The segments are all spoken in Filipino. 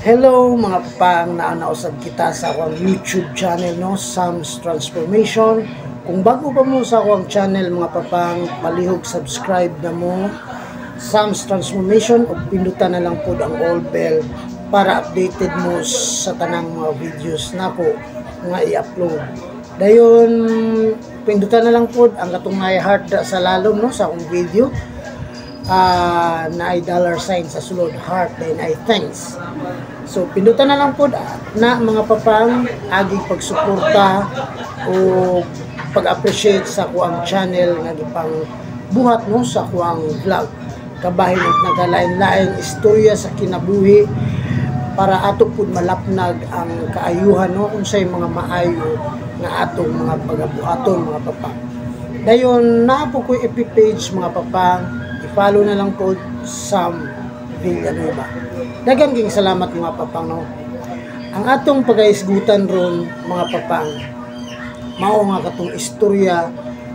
Hello mga papang naanausab kita sa akong YouTube channel no, Sam's Transformation. Kung bago pa mo sa akong channel mga papang, palihog subscribe na mo Sam's Transformation o pindutan na lang po ang all bell para updated mo sa tanang mga videos na ko nga i-upload. Dayon pindutan na lang po ang katungay heart sa lalom no sa akong video. Na ay $sign sa sulod heart then I thanks. So pindutan na lang po na mga papang aging pagsuporta o pag-appreciate sa kuang channel nga gipang buhat no sa kuang vlog. Kabahin og nagalain-lain istorya sa kinabuhi para ato pud malapnag ang kaayuhan no unsay mga maayo nga atong mga pagabuhaton mga papang. Dayon na po ko FB page mga papang, i-follow na lang po Sam Villanueva. Daghang king salamat mga papang no. Ang atong pagaisgutan ron mga papang mao nga katong istorya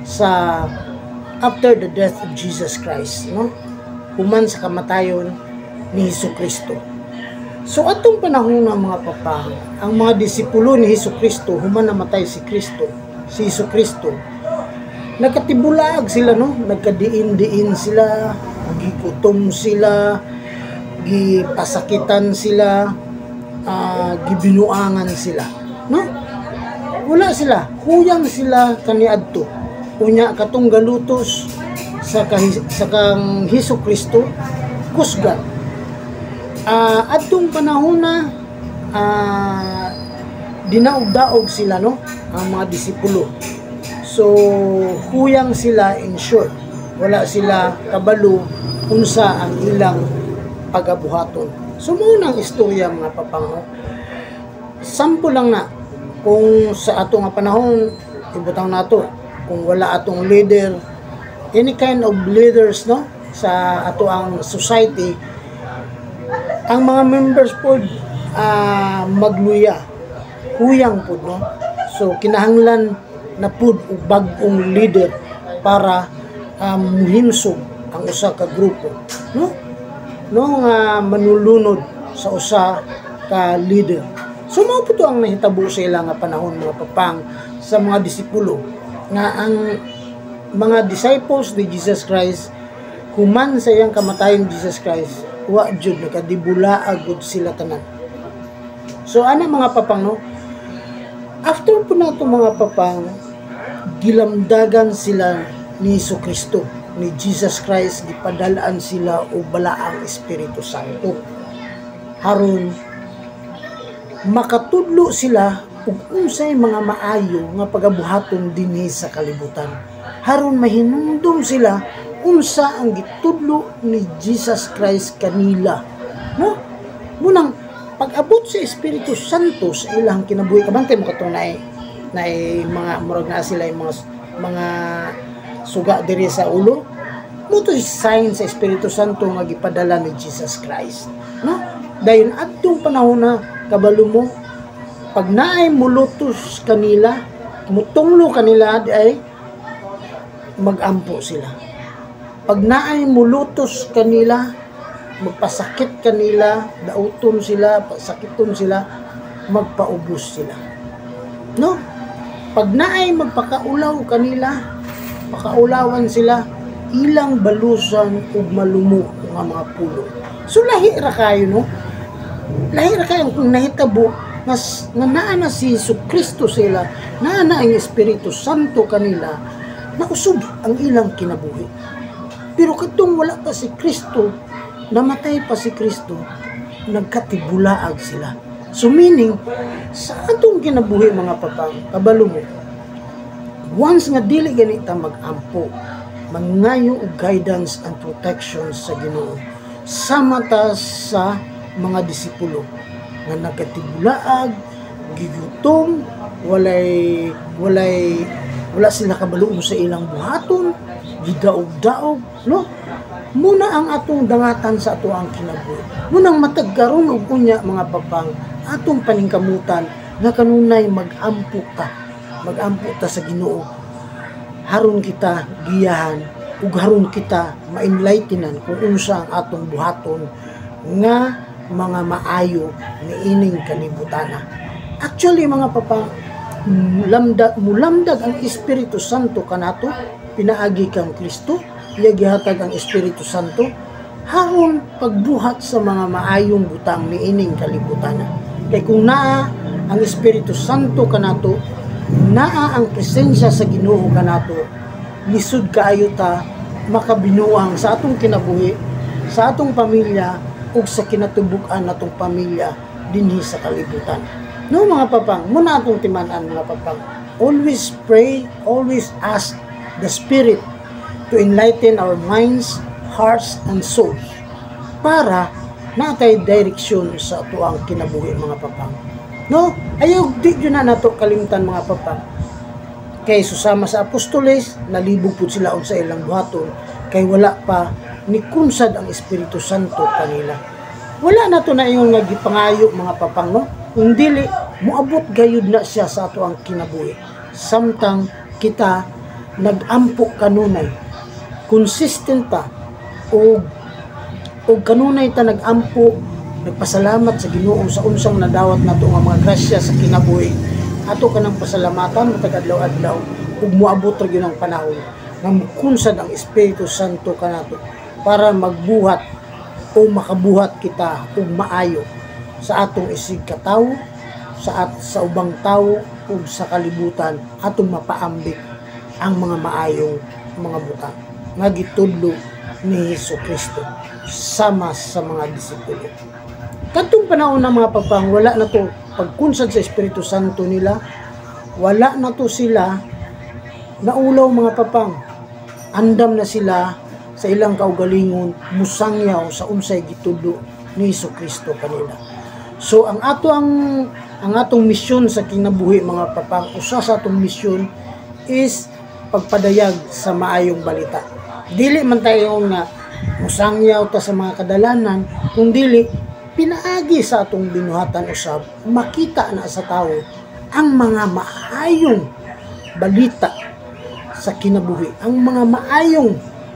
sa after the death of Jesus Christ no. Human sa kamatayon ni Hesukristo. So atong panahon nga mga papang, ang mga disipulo ni Hesukristo human namatay si Kristo, si Hesukristo. Nagkatibulag sila no, nagkadiin-diin sila, gikutom sila, gipasakitan sila, gibinuangan sila, no? Wala sila, huyang sila kaniadto. Unya katong galutos sa kang Hesukristo, kusgan. Adtong panahon na dinaog-daog sila no, ang mga disipulo. So, huyang sila in short. Wala sila kabalo unsa ang ilang pagabuhaton. So, munang istorya mga papang. No? Sample lang na kung sa atong panahon, ibutang nato, kung wala atong leader, any kind of leaders no sa ato ang society, ang mga members po magluya, huyang po no. So, kinahanglan na pud og bag-ong leader para muhimsog ang usa ka grupo no nga manulunod sa usa ka leader. So mao po ang nahitabo sa ila nga panahon mga papang sa mga disipulo nga ang mga disciples ni Jesus Christ human sa iyang kamatayon Jesus Christ wa jud nakadibulaag gud sila tanan. So ana mga papang no, after po nato mga papang, gilamdagan sila ni Hesukristo, ni Jesus Christ, gipadalaan sila o balaang Espiritu Santo. Haron makatudlo sila ug unsay mga maayo nga pagabuhaton dinhi sa kalibutan. Haron mahinumdum sila unsa ang gitudlo ni Jesus Christ kanila. No? Munang pag-abot sa Espiritu Santo sa ilang kinabuhi, kabantay mo katong na mga murag na sila yung mga suga diri sa ulo mo to sign sa Espiritu Santo nga gipadala ni Jesus Christ no. Dayon adtong panahon na kabalo mo pag naay mulutos kanila mutunglo kanila di ay magampo sila. Pag naay mulutos kanila magpasakit kanila, dauton sila, pasakiton sila, magpaubos sila no. Pag naay magpakaulaw kanila, pakaulawan sila, ilang balusan ug malumo nga mga pulo. So lahi ra kayo no. Lahi ra kayo kung nahitabo nga naa na si Hesukristo sila, naa na ang Espiritu Santo kanila, nausub ang ilang kinabuhi. Pero kadtong wala pa si Kristo, namatay pa si Kristo, nagkatibulaag sila. So meaning, sa atong kinabuhi mga papang, kabalo mo, once nga dili ganita mag-ampo, mangayo og guidance and protection sa Ginoo, sama ta sa mga disipulo nga nagkatibulaag, gigutom, wala sila kabalo sa ilang buhaton, gidaog-daog, no? Muna ang atong dangatan sa ato ang kinabuhi. Munang matagkaron og unya mga papang atong paningkamutan nga kanunay mag-ampo ta sa Ginoo. Haron kita giyahan ug haron kita ma-enlightenan kung unsa ang atong buhaton nga mga maayo ni ining kalibutana. Actually mga papang, mulamdag ang Espiritu Santo kanato, pinaagi kang Kristo, iya gihatag ang Espiritu Santo haron pagbuhat sa mga maayong butang ni ining kalibutana. Kay kung naa ang Espiritu Santo kanato, naa ang presensya sa Ginoo kanato, lisod kaayo ta makabinuang sa atong kinabuhi, sa atong pamilya ug sa kinatubukan natong pamilya dinhi sa kalibutan. No mga papang, muna atong timan-an mga papang, always pray, always ask the Spirit to enlighten our minds, hearts, and souls para natay direksyon sa atuang kinabuhi mga papang. No, ayaw di yun na nato kalimtan mga papang. Kay susama sa apostoles, nalibog po sila sa ilang buhaton, kay wala pa ni kunsad ang Espiritu Santo kanila. Wala na to na yung nagipangayo mga papang, no? Kung dili, muabot gayud na siya sa ato ang kinabuhi. Samtang kita nagampo kanunay, consistent ta, o kanunay ta nagampo, nagpasalamat sa Ginoo sa unsang nadawat nato nga mga grasya sa kinabuhi. Ato kanang pasalamatan matag adlaw-adlaw ug moabot ra gyud ang panahon nga mukunsad ang Espiritu Santo kanato para magbuhat o makabuhat kita ug maayo sa atong isig katawo, sa ubang tawo ug sa kalibutan, atong mapaambit ang mga maayong mga butang nga gitudlo ni Jesucristo sama sa mga disipulo. Kadtong panahon na mga papang, wala na to pagkunsad sa Espiritu Santo nila, wala na to sila naulaw mga papang. Andam na sila sa ilang kaugalingon, musangyaw sa unsay gitudlo ni Jesucristo kanila. So ang atong misyon sa kinabuhi mga papang, usa sa atong misyon is pagpadayag sa maayong balita. Dili man tayo nga musangyaw ta sa mga kadalanan, kung dili pinaagi sa atong binuhatan usab, makita na sa tao ang mga maayong balita sa kinabuhi, ang mga maayong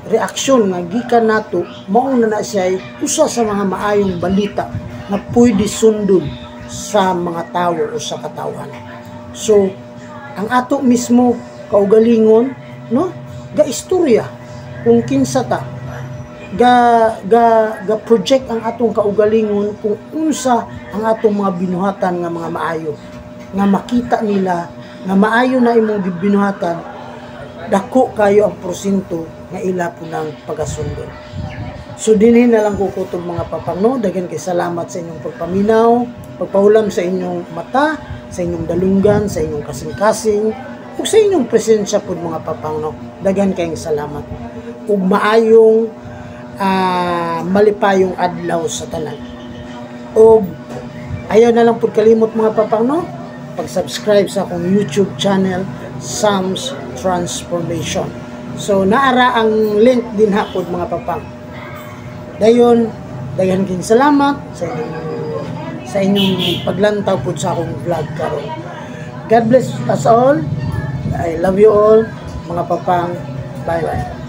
reaksyon nga gikan nato, mauna na siya usa sa mga maayong balita na pwede sundon sa mga tao o sa katawhan. So ang ato mismo kaugalingon, no, ga istorya kung kinsa ta, ga project ang atong kaugalingon kung unsa ang atong mga binuhatan nga mga maayo, nga makita nila nga maayo na imong binuhatan, dako kayo ang porsyento nga ila po ng pagasundon. So dinhi na lang kukutob mga papang, no, daghan kay salamat sa inyong pagpaminaw, pagpahulam sa inyong mata, sa inyong dalunggan, sa inyong kasing-kasing, ug sa inyong presensya po mga papang, no. Daghan kayong salamat ug maayong malipayong adlaw sa tanan. Ug ayaw na lang pud kalimot mga papang, no, pag-subscribe sa akong YouTube channel, Psalms Transformation. So naara ang link din hapon mga papang. Dayon, daghan king salamat sa inyong paglantaw po sa akong vlog karon. God bless us all. I love you all mga papang. Bye bye.